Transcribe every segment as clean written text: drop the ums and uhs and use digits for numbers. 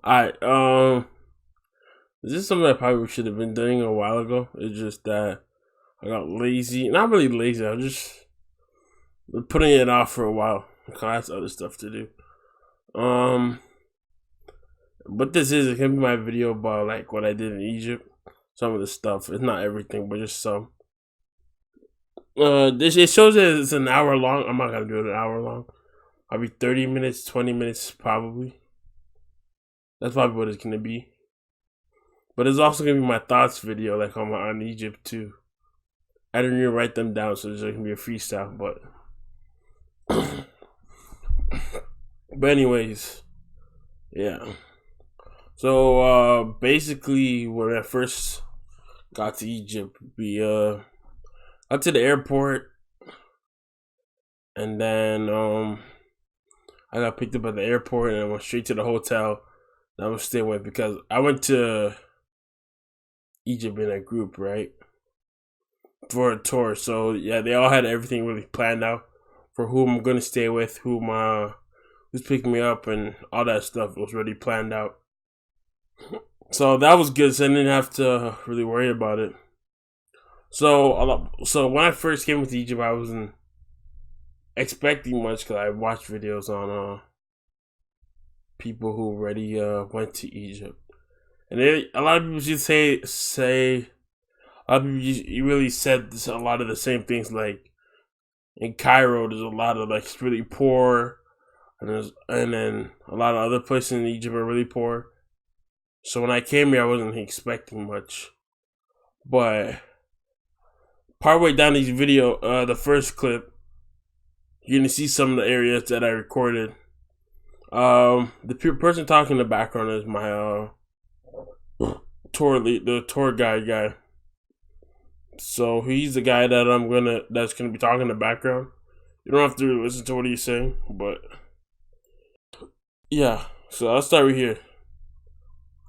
Alright, this is something I probably should have been doing a while ago. It's just that I got lazy. Not really lazy, I was just putting it off for a while. Because I have other stuff to do. Um, but this is, it can be my video about like what I did in Egypt. Some of the stuff. It's not everything, but just some. This it shows that it's an hour long. I'm not gonna do it an hour long. I'll be 30 minutes, 20 minutes probably. That's probably what it's gonna be. But it's also gonna be my thoughts video, like on Egypt too. I didn't even write them down, so it's gonna be a freestyle. But anyways, yeah. So basically, when I first got to Egypt, we got to the airport, and then I got picked up at the airport, and I went straight to the hotel that I was staying with because I went to Egypt in a group, right, for a tour. So yeah, they all had everything really planned out for who I'm gonna stay with, who's picking me up, and all that stuff was already planned out. So that was good. So I didn't have to really worry about it. So when I first came to Egypt, I wasn't expecting much because I watched videos on people who already went to Egypt, and a lot of people just say a lot of people you really said a lot of the same things. Like in Cairo, there's a lot of like it's really poor, and then a lot of other places in Egypt are really poor. So when I came here, I wasn't expecting much, but partway down this video, the first clip, you're gonna see some of the areas that I recorded. The person talking in the background is my the tour guide guy. So he's the guy that's gonna be talking in the background. You don't have to listen to what he's saying, but yeah. So I'll start right here.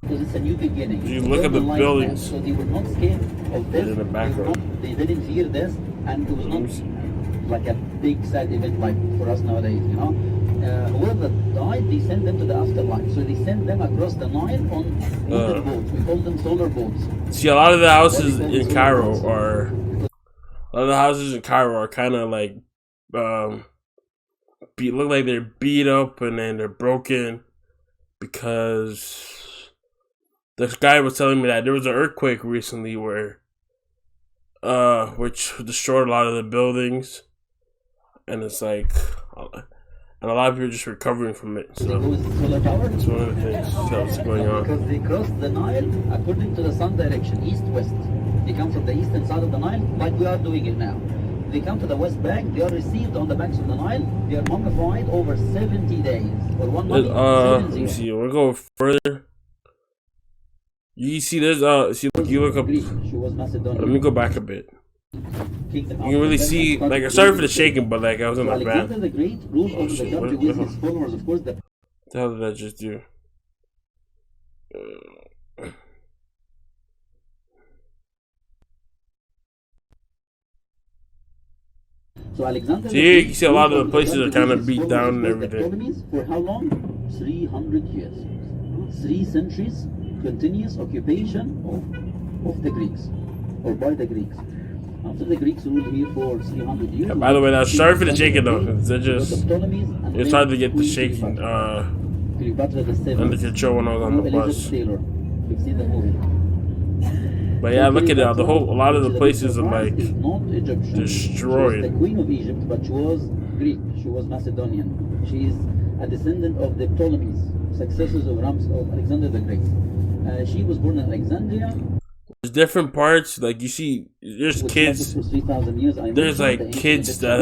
Because it's a new beginning. You look at the buildings. So they were not scared of this. In the background. They didn't fear this, and it was not like a big sad event like for us nowadays. Whoever died, they sent them to the afterlife. So they sent them across the Nile on water boats. We call them solar boats. See, a lot of the houses in Cairo are kind of like look like they're beat up and then they're broken because this guy was telling me that there was an earthquake recently where which destroyed a lot of the buildings, and it's like and a lot of people are just recovering from it. So it's one of the things that's going on. Because they crossed the Nile according to the sun direction, east-west. They come from the eastern side of the Nile, like we are doing it now. They come to the west bank, they are received on the banks of the Nile, they are mummified over 70 days. Or 1 month, let me see, we'll go further. You see there's see you look up. Let me go back a bit. You can really see, like, sorry for the shaking, but like I was in my van. Alexander the Great ruled over the country with his followers, of course. What the hell did I just do? So Alexander see, you see a lot of the places are kind of beat down and everything. Ptolemies for how long? 300 years. 3 centuries continuous occupation of the Greeks, or by the Greeks. After the Greeks ruled here for 300 years. Yeah, by the way, now sorry for the shaking though. It's hard to get the shaking under control when I was on the bus. We've seen the movie. But yeah, look at it. A lot of the places are like destroyed. She was the queen of Egypt, but she was Greek. She was Macedonian. She is a descendant of the Ptolemies, successors of Alexander the Great. She was born in Alexandria. There's different parts, like you see, there's kids. There's like kids that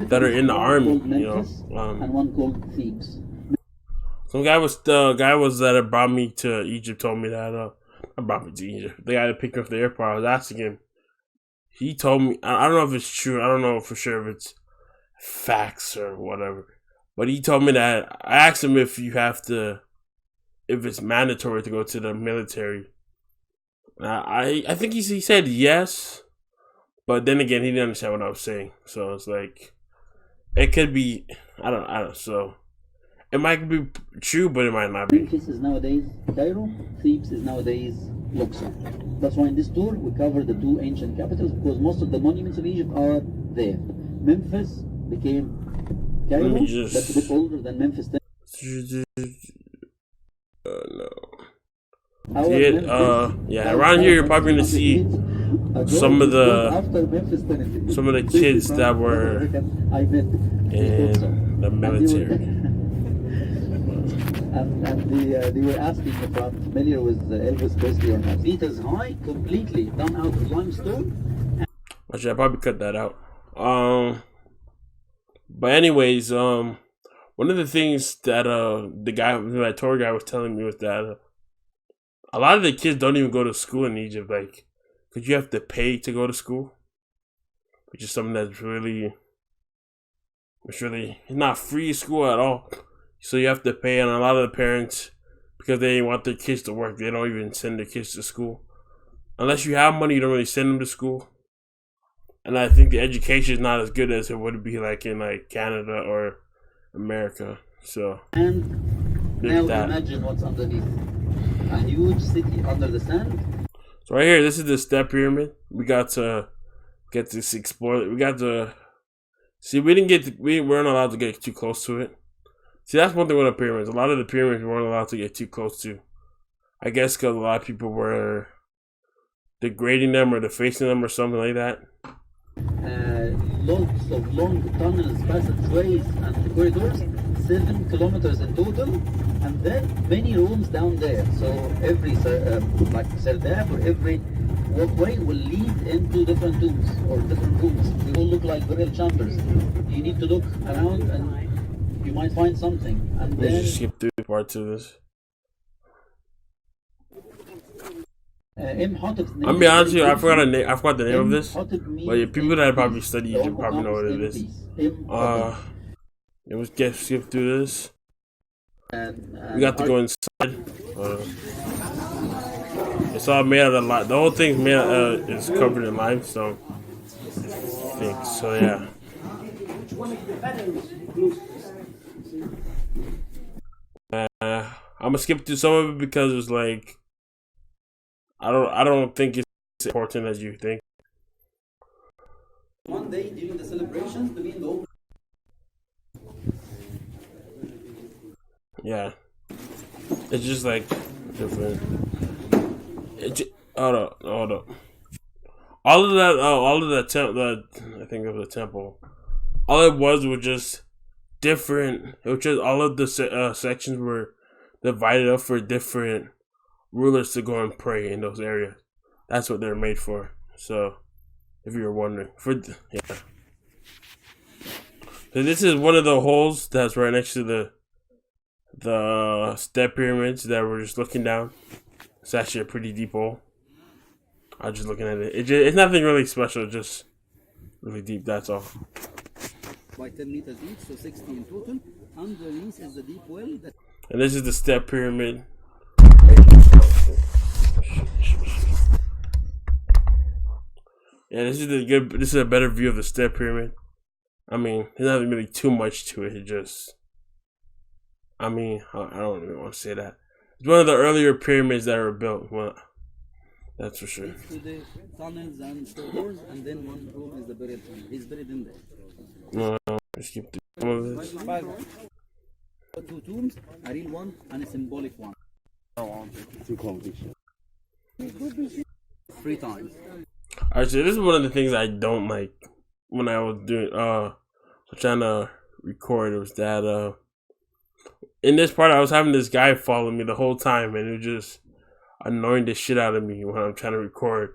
that are in the army, and one called Thebes. Some guy was the guy that brought me to Egypt told me that brought me to Egypt. The guy that picked me up at the airport, I was asking him. He told me, I don't know if it's true. I don't know for sure if it's facts or whatever. But he told me that I asked him if it's mandatory to go to the military. I think he said yes, but then again he didn't understand what I was saying. So it's like it could be I don't so it might be true, but it might not be. Memphis is nowadays Cairo, Thebes is nowadays Luxor. That's why in this tour we cover the two ancient capitals, because most of the monuments of Egypt are there. Memphis became Cairo, that's a bit older than Memphis. No. Yeah, around here you're probably gonna see some of the kids that were in the military. And they were asking if I'm familiar with Elvis Presley or not. Meters high, completely done out of limestone. Actually, I probably cut that out. But anyways, one of the things that the tour guy was telling me was that a lot of the kids don't even go to school in Egypt, like, because you have to pay to go to school, which is something that's really it's not free school at all. So you have to pay, and a lot of the parents, because they want their kids to work, they don't even send their kids to school. Unless you have money, you don't really send them to school. And I think the education is not as good as it would be like in like Canada or America. So and now imagine what's underneath. A huge city under the sand. So right here, this is the step pyramid. We got to get this explore. We got to see. We weren't allowed to get too close to it. See, that's one thing with the pyramids. A lot of the pyramids we weren't allowed to get too close to. I guess because a lot of people were degrading them or defacing them or something like that. Lots of long tunnels, passageways, and corridors. 7 kilometers in total, and then many rooms down there. So every like serdab or every walkway will lead into different tombs or different rooms. They all look like burial chambers. You need to look around and you might find something. And then just skip through parts of this. I'll be honest with you, I forgot the name of this. But yeah, people that probably study Egypt probably know what it is. It was skip through this. We got to go inside. It's all made out of lime. The whole thing's made is covered in limestone. I think so. Yeah. I'm gonna skip through some of it because it's like I don't think it's important as you think. One day during the celebrations, to be in the yeah, it's just like different. Hold up. All of that I think of the temple. All it was just different. It was just all of the sections were divided up for different rulers to go and pray in those areas. That's what they're made for. So, if you were wondering, So this is one of the holes that's right next to the step pyramids that we're just looking down. It's actually a pretty deep hole. I'm just looking at it. It's nothing really special, just really deep, that's all. By 10 meters each, so 60 in total. Underneath is the deep well. And this is the step pyramid. Yeah, this is a better view of the step pyramid. I mean, there's not really too much to it. I don't even want to say that. It's one of the earlier pyramids that were built. Well, that's for sure. To the tunnels and doors, and then one room is the burial tunnel. He's buried in there. No, just keep some of this. 2 tombs, a real one and a symbolic one. 3 times. Actually, this is one of the things I don't like when I was trying to record. It was that in this part I was having this guy follow me the whole time, and it was just annoying the shit out of me when I'm trying to record.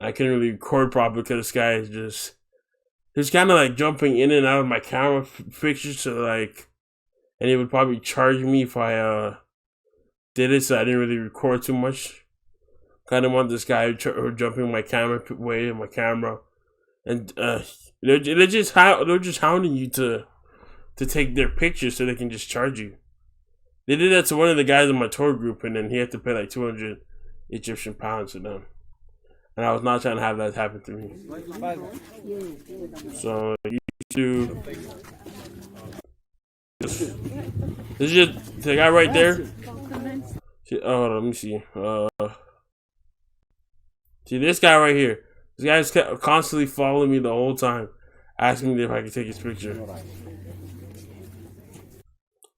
I couldn't really record properly because this guy is he's kind of like jumping in and out of my camera pictures, so like, and he would probably charge me if I did it, so I didn't really record too much. Kind of want this guy jumping my camera way in my camera, and they're just hounding you to take their pictures so they can just charge you. They did that to one of the guys in my tour group, and then he had to pay like 200 Egyptian pounds to them. And I was not trying to have that happen to me. So you This is just the guy right there. See, oh, hold on, let me see. See this guy right here. This guy's kept constantly following me the whole time, asking me if I could take his picture.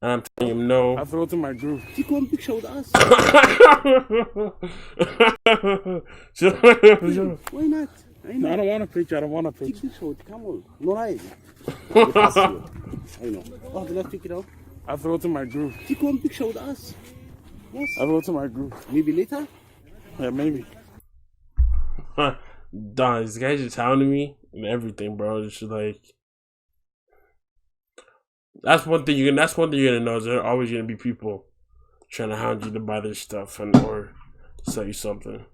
And I'm telling him no. I throw it to my group. Take one picture with us. Why not? No, I don't want a picture. I don't want a picture. Take picture with Camel. No, I know. Oh, let's take it out. I throw it to my group. Take one picture with us. Yes. I throw it to my group. Maybe later? Yeah, maybe. Don, this guy's just hounding me and everything, bro. It's just like that's one thing you're gonna know is there are always gonna be people trying to hound you to buy this stuff and or sell you something.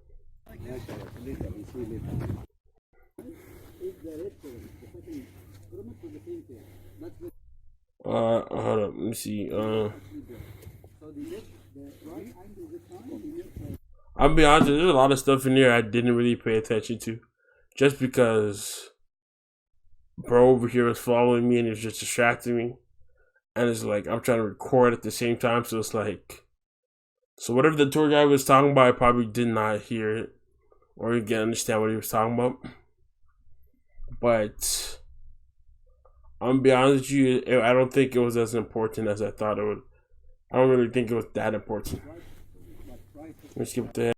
Hold up, let me see. I'll be honest, there's a lot of stuff in here I didn't really pay attention to. Just because bro over here was following me and it was just distracting me. And it's like I'm trying to record at the same time, so it's like whatever the tour guide was talking about, I probably did not hear it or even understand what he was talking about. But I'm gonna be honest with you, I don't think it was as important as I thought it would. I don't really think it was that important. Let's skip that.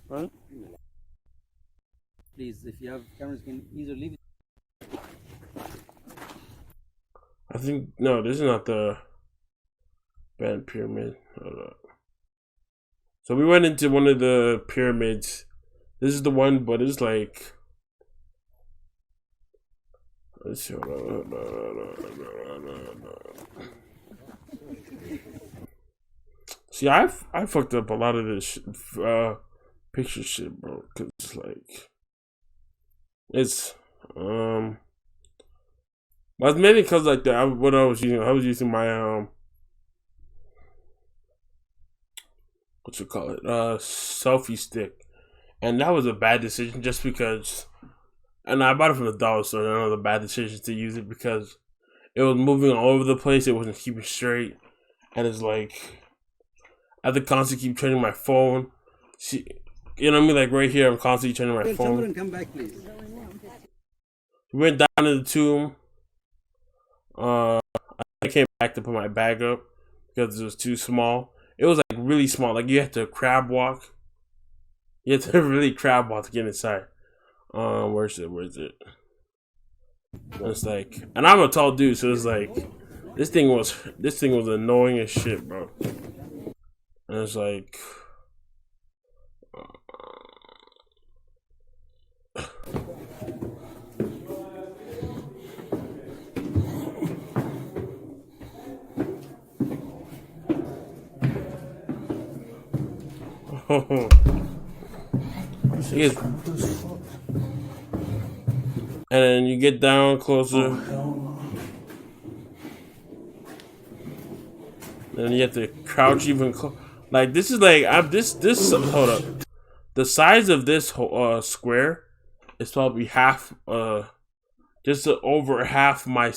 What? Please, if you have cameras, can either leave it. I think no, this is not the band pyramid. Hold up. So we went into one of the pyramids. This is the one, but it's like. Let's see. See, I fucked up a lot of this picture shit, bro. Cause it's like it's but it's mainly cause like I was using my what you call it selfie stick, and that was a bad decision just because. And I bought it from the dollar store. And I know the bad decision to use it because it was moving all over the place. It wasn't keeping straight, and it's like I had to constantly keep turning my phone. See, you know what I mean? Like right here, I'm constantly turning my phone. Children, come back, please. We went down to the tomb. I came back to put my bag up because it was too small. It was like really small. Like you had to crab walk. You had to really crab walk to get inside. Where's it? It's like, and I'm a tall dude, so it's like, this thing was annoying as shit, bro. And it's like, and then you get down closer, and you have to crouch even like this is like this hold up, the size of this square is probably half just over half my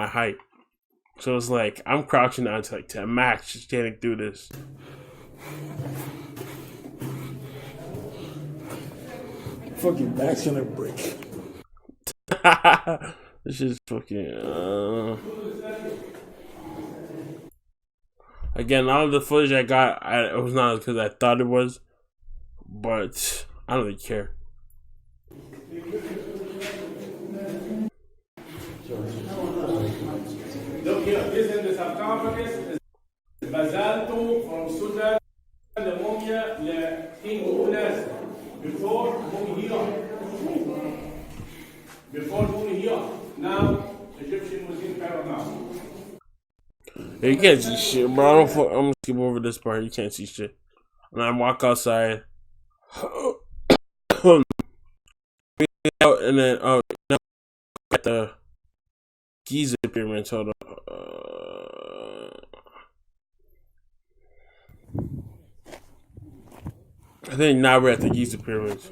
height, so it's like I'm crouching down to like 10 max just getting through this. Fucking back's gonna break. This is fucking again, all of the footage I got, it was not because I thought it was, but I don't really care. Look here, this is the sarcophagus. Basalto from Sudan, the mumia, the king Unas, before mummy here. Before mummy here. Now, Egyptian was in Pharaoh. You can't see shit, bro. I'm gonna skip over this part. You can't see shit. And I walk outside. And then, at the Giza pyramids. Hold on. I think now we're at the Giza pyramids.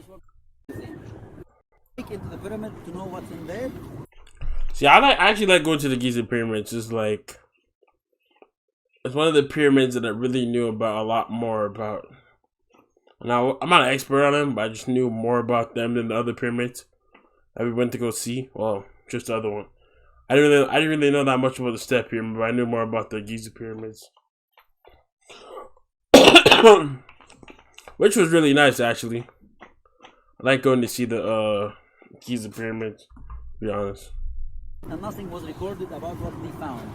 Into the pyramid to know what's in there. See, I actually like going to the Giza pyramids. It's like it's one of the pyramids that I really knew about a lot more about. Now I'm not an expert on them, but I just knew more about them than the other pyramids that we went to go see. Well, just the other one. I didn't really know that much about the Step Pyramid, but I knew more about the Giza pyramids, which was really nice actually. I like going to see the Giza pyramids, to be honest. And nothing was recorded about what they found.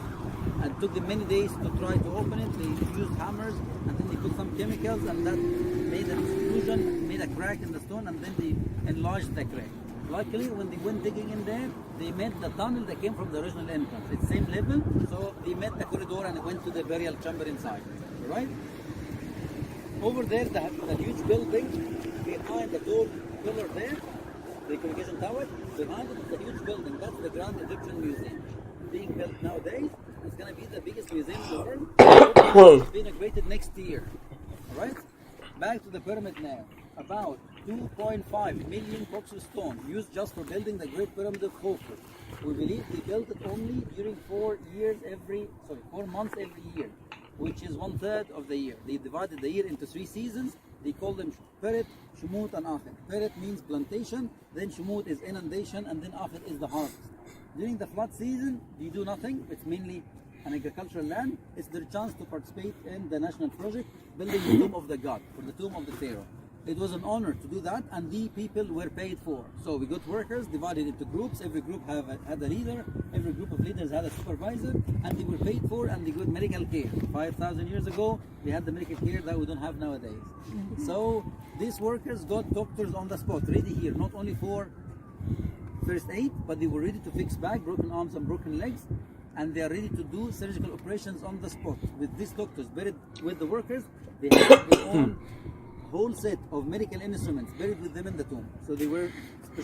And it took them many days to try to open it. They used hammers and then they put some chemicals and that made an explosion, made a crack in the stone, and then they enlarged the crack. Luckily, when they went digging in there, they met the tunnel that came from the original entrance. It's same level, so they met the corridor and went to the burial chamber inside. Right? Over there, the huge building behind the tall pillar there, the communication tower, behind it is the huge building. That's the Grand Egyptian Museum. Being built nowadays, it's going to be the biggest museum in the world. It's being inaugurated next year. Alright? Back to the pyramid now. About 2.5 million blocks of stone used just for building the Great Pyramid of Khufu. We believe they built it only during 4 months every year, which is 1/3 of the year. They divided the year into 3 seasons. They call them Peret, Shumut, and Akhir. Peret means plantation, then Shumut is inundation, and then Akhir is the harvest. During the flood season, they do nothing. It's mainly an agricultural land. It's their chance to participate in the national project, building the tomb of the god, or the tomb of the pharaoh. It was an honor to do that, and the people were paid for. So we got workers divided into groups. Every group had a leader. Every group of leaders had a supervisor, and they were paid for, and they got medical care. 5,000 years ago, they had the medical care that we don't have nowadays. So these workers got doctors on the spot, ready here, not only for first aid, but they were ready to fix back broken arms and broken legs, and they are ready to do surgical operations on the spot. With these doctors buried with the workers, they had their own whole set of medical instruments buried with them in the tomb. So they were,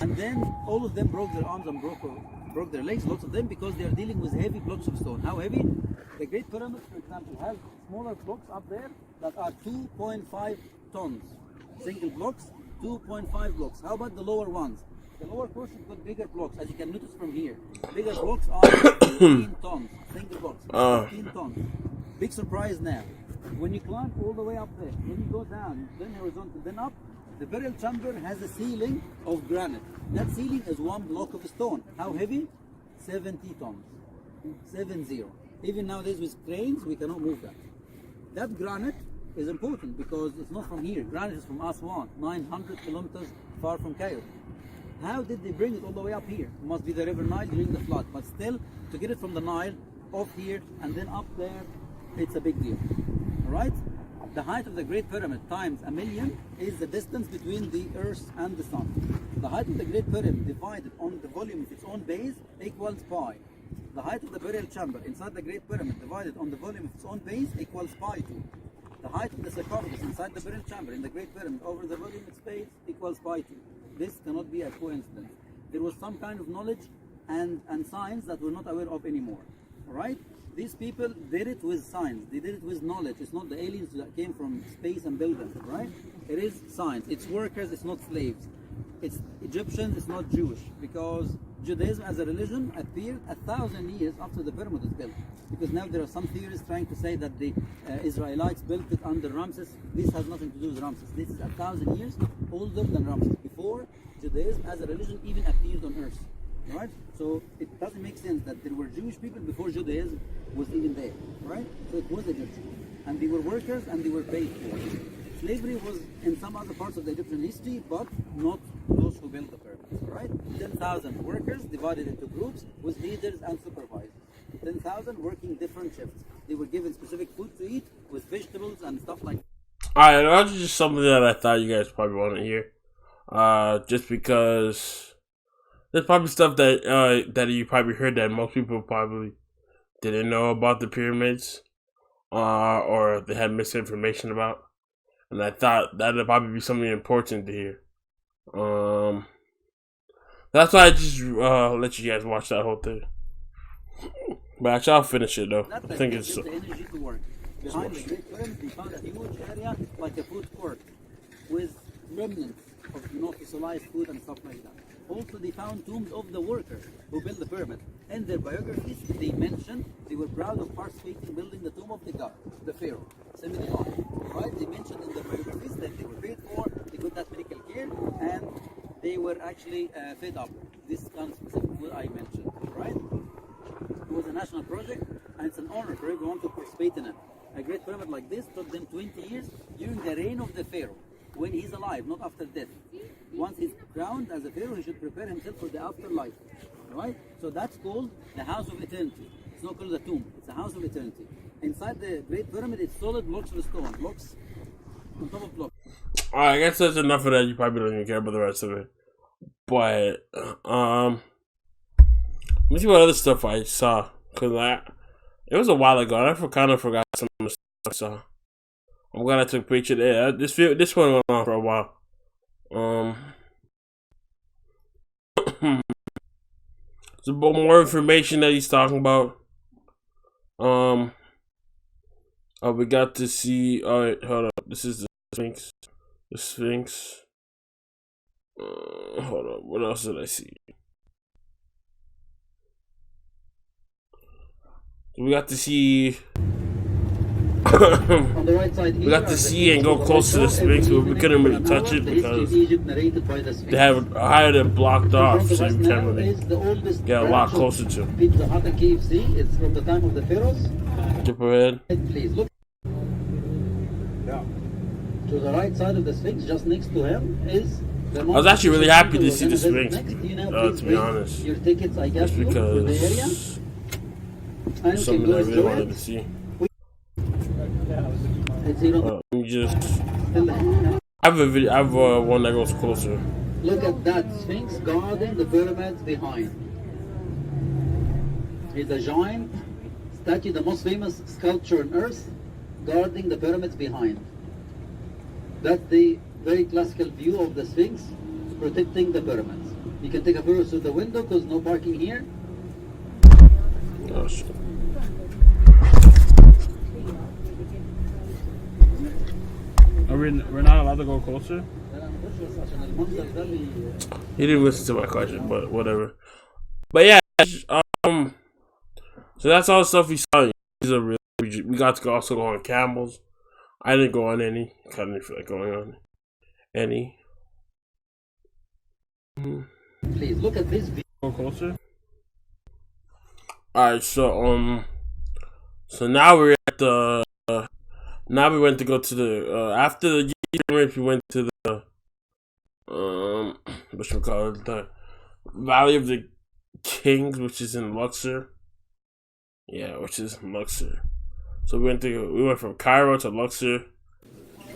and then all of them broke their arms and broke their legs, lots of them, because they are dealing with heavy blocks of stone. How heavy? The Great Pyramid, for example, has smaller blocks up there that are 2.5 tons. Single blocks, 2.5 blocks. How about the lower ones? The lower portion got bigger blocks, as you can notice from here. Bigger blocks are 15 tons. Single blocks, 15 tons. Big surprise now. When you climb all the way up there, when you go down, then horizontal, then up, the burial chamber has a ceiling of granite. That ceiling is 1 block of stone. How heavy? 70 tons. 70. Even nowadays with cranes, we cannot move that. That granite is important because it's not from here. Granite is from Aswan, 900 kilometers far from Cairo. How did they bring it all the way up here? It must be the River Nile during the flood. But still, to get it from the Nile, off here, and then up there, it's a big deal. Alright? The height of the Great Pyramid times 1,000,000 is the distance between the Earth and the Sun. The height of the Great Pyramid divided on the volume of its own base equals pi. The height of the burial chamber inside the Great Pyramid divided on the volume of its own base equals pi 2. The height of the sarcophagus inside the burial chamber in the Great Pyramid over the volume of its base equals pi 2. This cannot be a coincidence. There was some kind of knowledge and science that we're not aware of anymore. Alright? These people did it with science. They did it with knowledge. It's not the aliens that came from space and built them, right? It is science. It's workers, it's not slaves. It's Egyptians, it's not Jewish. Because Judaism as a religion appeared 1,000 years after the pyramid is built. Because now there are some theorists trying to say that the Israelites built it under Ramses. This has nothing to do with Ramses. This is 1,000 years older than Ramses. Before Judaism as a religion even appeared on earth. Right? So it doesn't make sense that there were Jewish people before Judaism was even there. Right? So it was Egyptian. And they were workers and they were paid for. Slavery was in some other parts of the Egyptian history, but not those who built the pyramids. Right? 10,000 workers divided into groups with leaders and supervisors. 10,000 working different shifts. They were given specific food to eat with vegetables and stuff like that. Alright, that's just something that I thought you guys probably want to hear. Just because there's probably stuff that you probably heard that most people probably didn't know about the pyramids, or they had misinformation about, and I thought that'd probably be something important to hear. That's why I just let you guys watch that whole thing. But actually, I'll finish it though. I think it's. The energy to work. Behind the Great Pyramid, they found a huge area like a food court with remnants of fossilized food and stuff like that. Also, they found tombs of the workers who built the pyramid. In their biographies, they mentioned they were proud of participating in building the tomb of the god, the pharaoh, 79. Right? They mentioned in their biographies that they were paid for, they got that medical care, and they were actually fed up. This kind of specific what I mentioned, right? It was a national project, and it's an honor for everyone to participate in it. A great pyramid like this took them 20 years during the reign of the pharaoh, when he's alive, not after death. Once he's crowned as a pharaoh, he should prepare himself for the afterlife. Right? So that's called the house of eternity. It's not called the tomb, it's a house of eternity. Inside the Great Pyramid, it's solid blocks of stone, blocks on top of blocks. Alright, I guess that's enough of that. You probably don't even care about the rest of it. But, let me see what other stuff I saw. Because it was a while ago, and I kind of forgot some of the stuff I saw. I'm glad I took a picture there. This one went on for a while. There's a bit more information that he's talking about. We got to see. Alright, hold up. This is the Sphinx. The Sphinx. Hold up. What else did I see? We got to see. On the right side here, we got to see and go close to the Sphinx, but we couldn't really touch it because they have it blocked off, so you can't really get a lot closer to. Pizza Hut and KFC, it's from the time of the pharaohs. Skip ahead. Please look. To the right side of the Sphinx, just next to him, is the. I was actually really happy to see the Sphinx, to be honest. Your tickets, I guess, just because it's something I really wanted to see. Let me just. I have a video. I have one that goes closer. Look at that Sphinx guarding the pyramids behind. He's a giant statue, the most famous sculpture on earth, guarding the pyramids behind. That's the very classical view of the Sphinx protecting the pyramids. You can take a photo through the window because no parking here. Oh shit. We're not allowed to go closer? He didn't listen to my question, but whatever. But yeah, so that's all the stuff we saw. We got to also go on camels. I didn't go on any. I kind of didn't feel like going on any. Please look at this. Go closer. Alright, so now we're at the. Now we went to go to the after the we went to the whatchamacallit, the Valley of the Kings, which is in Luxor. Yeah, which is in Luxor. So we went from Cairo to Luxor.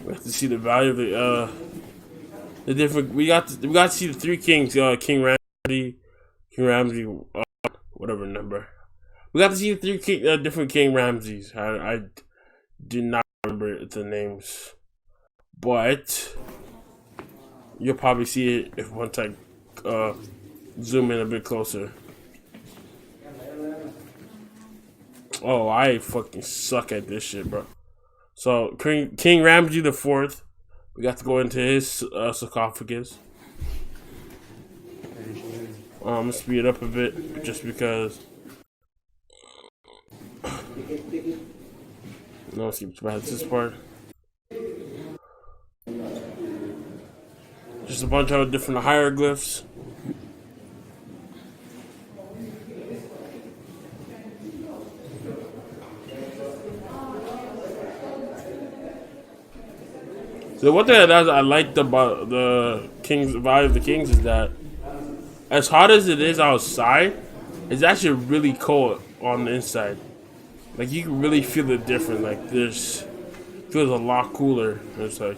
We had to see the Valley of the different. We got to see the three kings. King Ramsey, whatever number. We got to see the three different King Ramses. I do not remember the names, but you'll probably see it if once I zoom in a bit closer. Oh, I fucking suck at this shit, bro. So King Ramsey the Fourth, we got to go into his sarcophagus. I'm gonna speed it up a bit just because. No, skip past this part. Just a bunch of different hieroglyphs. So one thing that I liked about the Valley of the Kings is that as hot as it is outside, it's actually really cold on the inside. Like, you can really feel the difference. Like, this feels a lot cooler. It's like.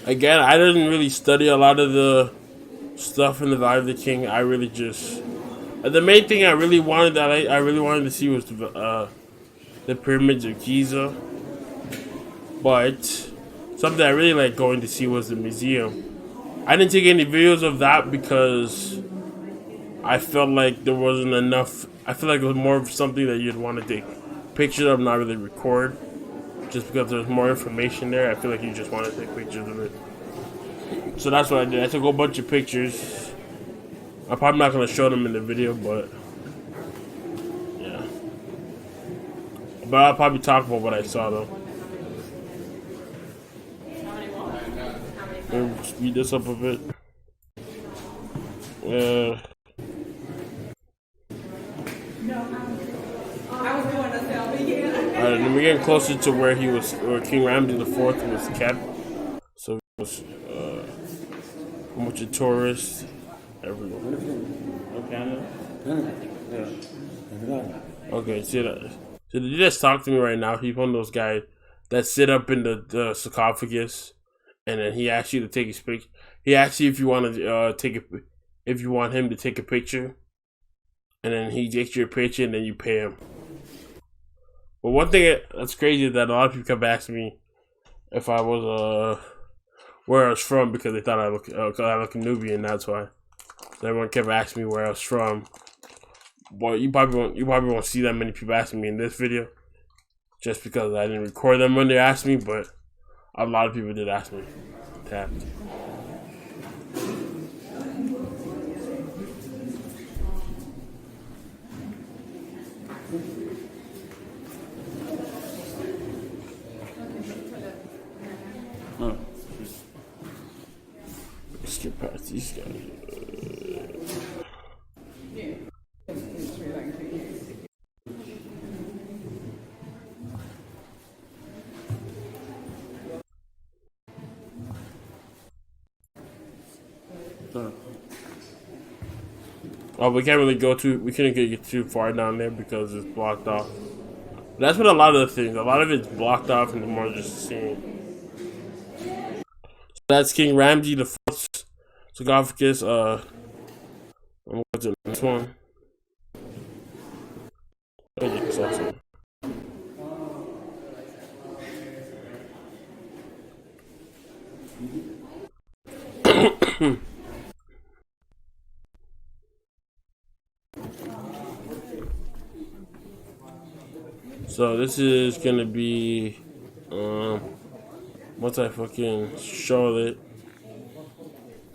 Again, I didn't really study a lot of the stuff in the Valley of the King. I really just the main thing I really wanted to see was the pyramids of Giza. But something I really like going to see was the museum I didn't take any videos of that because I felt like there wasn't enough. I feel like it was more of something that you'd want to take pictures of, not really record. Just because there's more information there, I feel like you just want to take pictures of it. So that's what I did. I took a whole bunch of pictures. I'm probably not going to show them in the video, but yeah. But I'll probably talk about what I saw though. Let me speed this up a bit. Alright, then we're getting closer to where he was, where King Ramsey IV was kept. So it was a bunch of tourists everywhere. Okay, see that? So they just talk to me right now. He's one of those guys that sit up in the sarcophagus, and then he asks you to take his picture. He asks you if you want to if you want him to take a picture, and then he takes your picture, and then you pay him. But one thing that's crazy is that a lot of people kept asking me if I was where I was from, because they thought I look Nubian. That's why. So everyone kept asking me where I was from. But you probably won't see that many people asking me in this video, just because I didn't record them when they asked me. But a lot of people did ask me. Tapped. Let's get past these guys. Oh, we can't really we couldn't get too far down there because it's blocked off. But that's what a lot of the things, a lot of it's blocked off and the more just seeing. So that's King Ramsey IV sarcophagus. What's the next one? So this is gonna be once I fucking show it.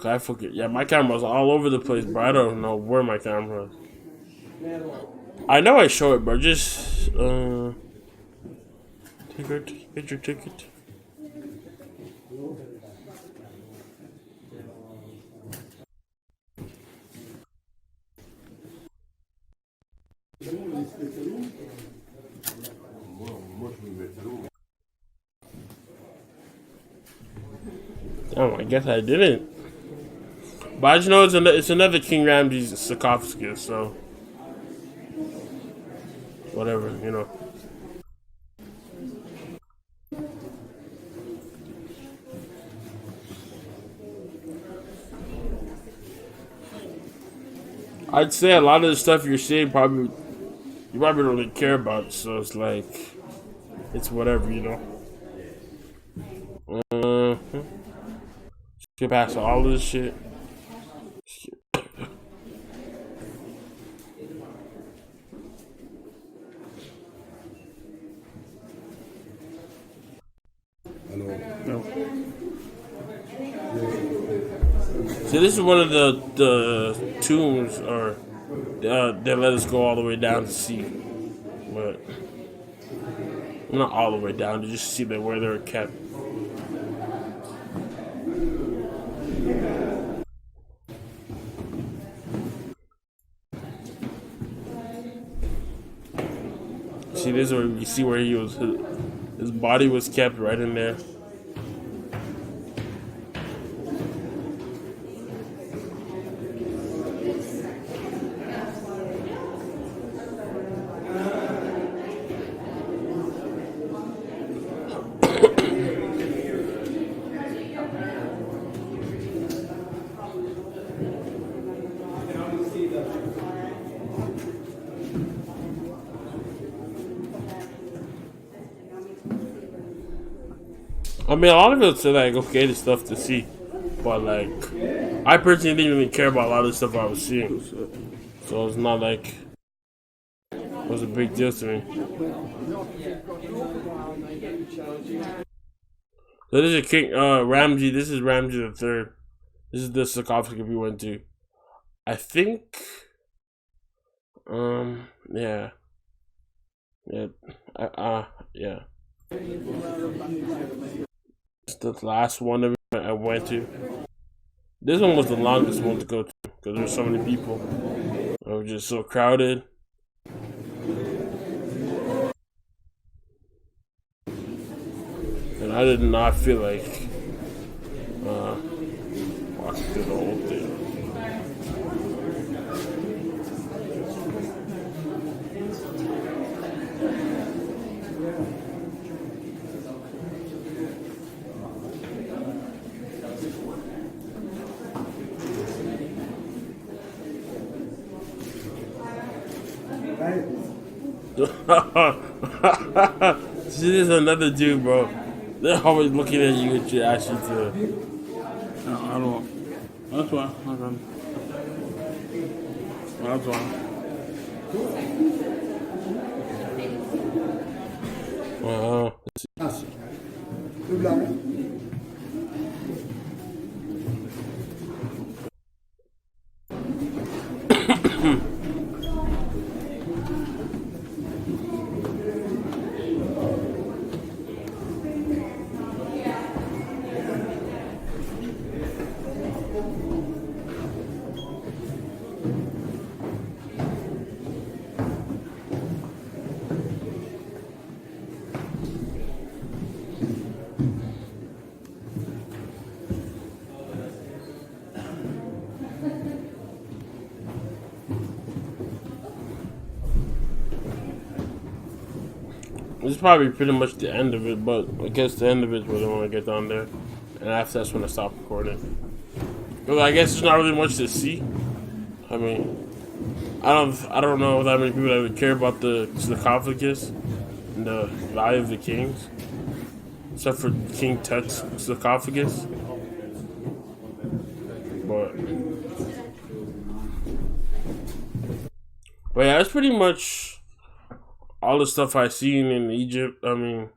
I forget. Yeah, my camera's all over the place, but I don't know where my camera is. I know I show it, but just ticket, get your ticket. Oh, I guess I didn't. But I just know it's another King Ramsey's sarcophagus, so whatever, you know. I'd say a lot of the stuff you're seeing you probably don't really care about, so it's like it's whatever, you know. Skip past all this shit. No. So this is one of the tombs, or they let us go all the way down to see, but not all the way down to just see where they're kept. See, this is where you see where he was. His body was kept right in there. I mean, a lot of it's like okay stuff to see. But like, I personally didn't even care about a lot of the stuff I was seeing, so it's not like it was a big deal to me. So this is King Ramsey. This is Ramsey the Third. This is the sarcophagus we went to. I think. Yeah. Yeah. Yeah. It's the last one that I went to. This one was the longest one to go to because there's so many people. It was just so crowded. And I did not feel like walking through the whole thing. This is another dude, bro. They're always looking at you and you ask you to. No, I don't. That's why. Okay. That's why. Let's see. This is probably pretty much the end of it, but I guess the end of it is when I want to get down there, and after that's when I stop recording. But I guess there's not really much to see. I mean, I don't know that many people that would care about the sarcophagus and the value of the kings, except for King Tut's sarcophagus. But yeah, that's pretty much all the stuff I seen in Egypt. I mean,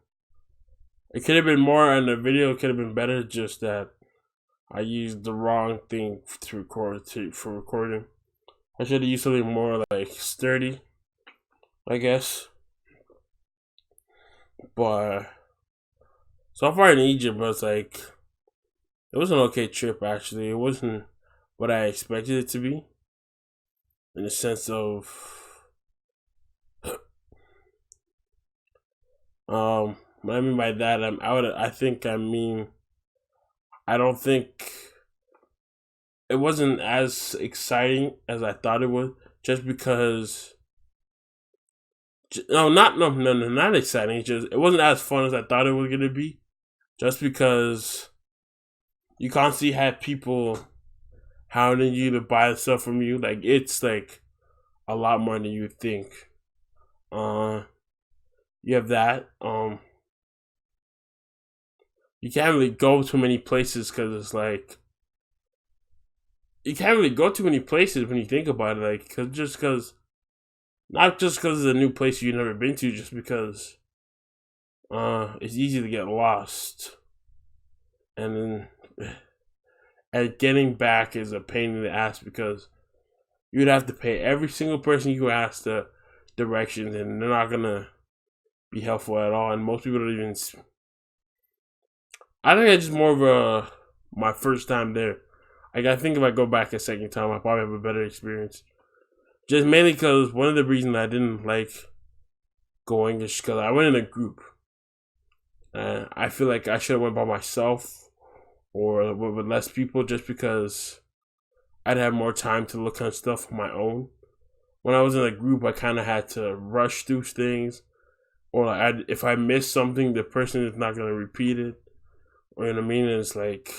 it could have been more, and the video could have been better. Just that I used the wrong thing to record for recording. I should have used something more like sturdy, I guess. But so far in Egypt, it was an okay trip. Actually, it wasn't what I expected it to be, in the sense of. What I mean by that, I don't think it wasn't as exciting as I thought it was, just because. Not exciting. It wasn't as fun as I thought it was gonna be, just because you constantly have people hounding you to buy the stuff from you. Like, it's like a lot more than you think. You have that. You can't really go to many places because it's like you can't really go to many places when you think about it. Like, not just because it's a new place you've never been to, just because it's easy to get lost, and getting back is a pain in the ass because you'd have to pay every single person you ask the directions, and they're not gonna be helpful at all. And most people don't even. I think it's just more of my first time there. Like, I think if I go back a second time, I'll probably have a better experience. Just mainly because one of the reasons I didn't like going is because I went in a group. I feel like I should have went by myself or with less people, just because I'd have more time to look at stuff on my own. When I was in a group, I kind of had to rush through things, or if I miss something, the person is not going to repeat it. You know what I mean? It's like,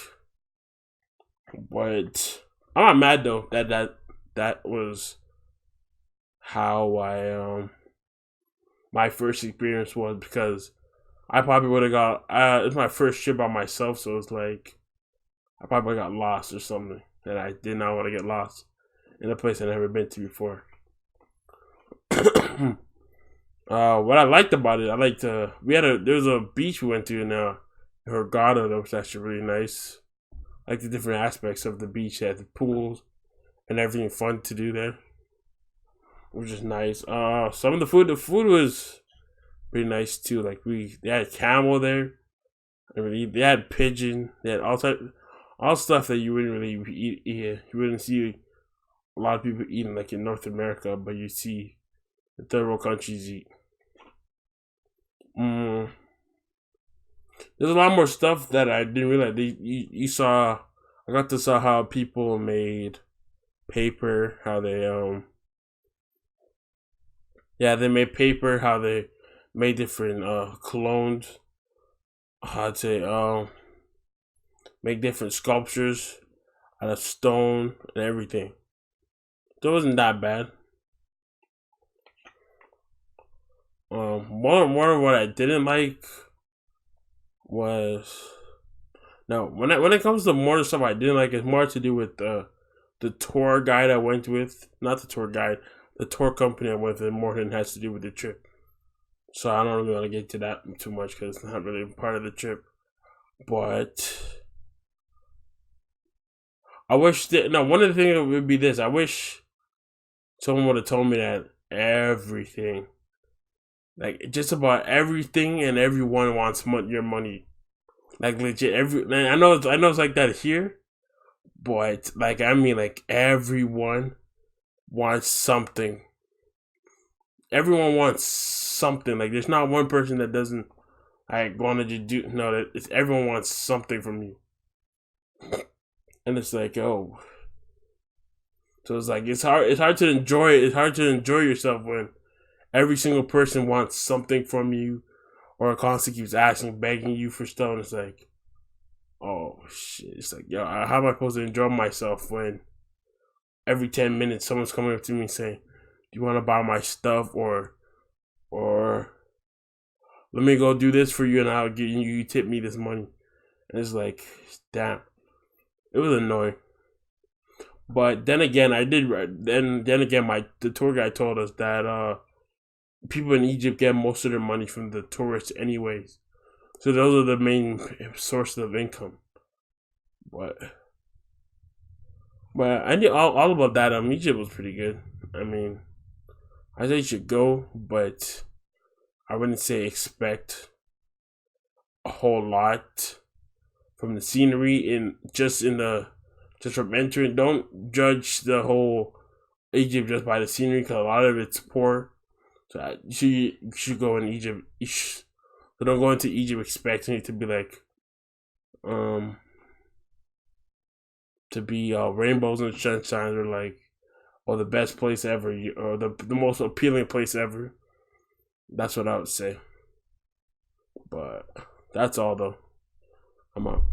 but I'm not mad though that was how my first experience was, because I probably would have got it's my first trip by myself, so it's like I probably got lost or something, and I did not want to get lost in a place I've never been to before. What I liked about it, there was a beach we went to in Hurghada that was actually really nice. Like the different aspects of the beach, they had the pools and everything fun to do there, which is nice. Some of the food was pretty nice too. Like they had camel there. They had pigeon. They had all stuff that you wouldn't really eat. You wouldn't see a lot of people eating like in North America, but you see the third world countries eat. There's a lot more stuff that I didn't realize. I got to saw how people made paper, how they made paper, how they made different clones, how to make different sculptures out of stone and everything. So it wasn't that bad. More of what I didn't like was when it comes to more stuff I didn't like, it's more to do with the tour guide I went with, not the tour guide, the tour company I went with, more than it has to do with the trip. So I don't really want to get to that too much because it's not really part of the trip. But I wish one of the things would be this. I wish someone would have told me that everything, like just about everything and everyone wants your money. Like legit, I know it's like that here, but like everyone wants something. Everyone wants something. Like there's not one person that doesn't want to just do. No, it's everyone wants something from you, and it's like so it's like it's hard to enjoy it. It's hard to enjoy yourself when every single person wants something from you, or constantly keeps asking, begging you for stuff. And it's like, oh shit! It's like, yo, how am I supposed to enjoy myself when every 10 minutes someone's coming up to me saying, "Do you want to buy my stuff?" or "Let me go do this for you, and I'll give you tip me this money." And it's like, damn, it was annoying. But then again, the tour guide told us that people in Egypt get most of their money from the tourists anyways. So those are the main sources of income. But I knew all about that. Egypt was pretty good. I mean, I say you should go, but I wouldn't say expect a whole lot from the scenery just from entering. Don't judge the whole Egypt just by the scenery, because a lot of it's poor. So you should go in Egypt. So don't go into Egypt expecting it to be like, to be rainbows and sunshine, or the best place ever, or the most appealing place ever. That's what I would say. But that's all though. I'm out.